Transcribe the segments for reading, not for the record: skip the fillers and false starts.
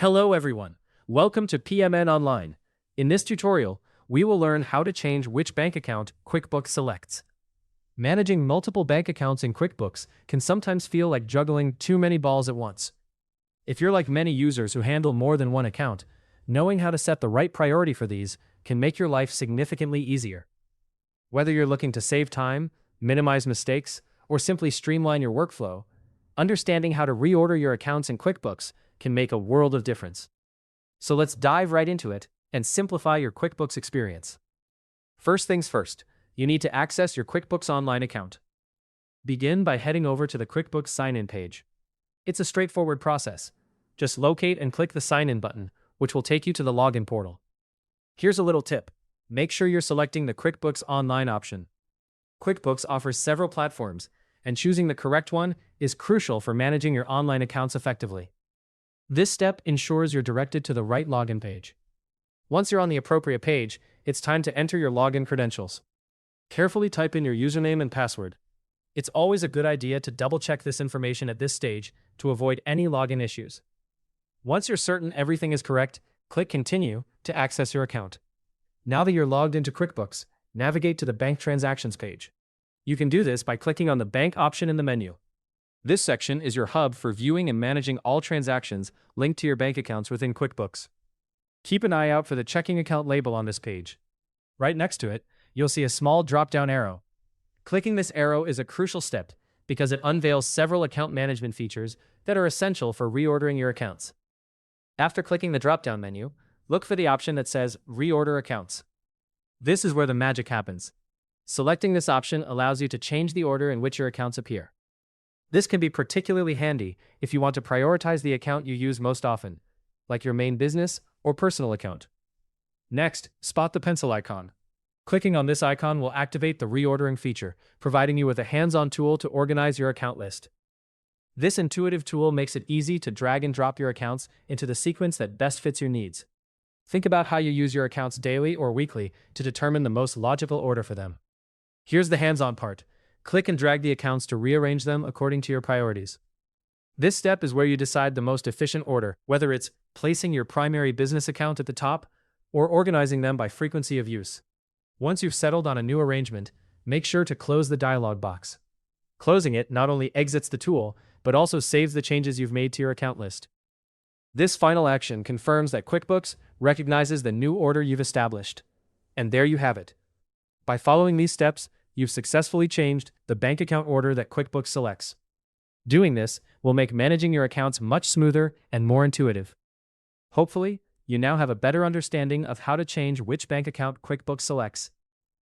Hello everyone. Welcome to PMN Online. In this tutorial, we will learn how to change which bank account QuickBooks selects. Managing multiple bank accounts in QuickBooks can sometimes feel like juggling too many balls at once. If you're like many users who handle more than one account, knowing how to set the right priority for these can make your life significantly easier. Whether you're looking to save time, minimize mistakes, or simply streamline your workflow, understanding how to reorder your accounts in QuickBooks can make a world of difference. So let's dive right into it and simplify your QuickBooks experience. First things first, you need to access your QuickBooks Online account. Begin by heading over to the QuickBooks sign-in page. It's a straightforward process. Just locate and click the sign-in button, which will take you to the login portal. Here's a little tip. Make sure you're selecting the QuickBooks Online option. QuickBooks offers several platforms, and choosing the correct one is crucial for managing your online accounts effectively. This step ensures you're directed to the right login page. Once you're on the appropriate page, it's time to enter your login credentials. Carefully type in your username and password. It's always a good idea to double-check this information at this stage to avoid any login issues. Once you're certain everything is correct, click Continue to access your account. Now that you're logged into QuickBooks, navigate to the Bank Transactions page. You can do this by clicking on the Bank option in the menu. This section is your hub for viewing and managing all transactions linked to your bank accounts within QuickBooks. Keep an eye out for the checking account label on this page. Right next to it, you'll see a small drop-down arrow. Clicking this arrow is a crucial step because it unveils several account management features that are essential for reordering your accounts. After clicking the drop-down menu, look for the option that says Reorder Accounts. This is where the magic happens. Selecting this option allows you to change the order in which your accounts appear. This can be particularly handy if you want to prioritize the account you use most often, like your main business or personal account. Next, spot the pencil icon. Clicking on this icon will activate the reordering feature, providing you with a hands-on tool to organize your account list. This intuitive tool makes it easy to drag and drop your accounts into the sequence that best fits your needs. Think about how you use your accounts daily or weekly to determine the most logical order for them. Here's the hands-on part. Click and drag the accounts to rearrange them according to your priorities. This step is where you decide the most efficient order, whether it's placing your primary business account at the top or organizing them by frequency of use. Once you've settled on a new arrangement, make sure to close the dialog box. Closing it not only exits the tool, but also saves the changes you've made to your account list. This final action confirms that QuickBooks recognizes the new order you've established. And there you have it. By following these steps, you've successfully changed the bank account order that QuickBooks selects. Doing this will make managing your accounts much smoother and more intuitive. Hopefully, you now have a better understanding of how to change which bank account QuickBooks selects.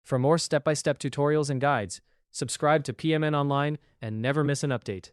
For more step-by-step tutorials and guides, subscribe to PMN Online and never miss an update.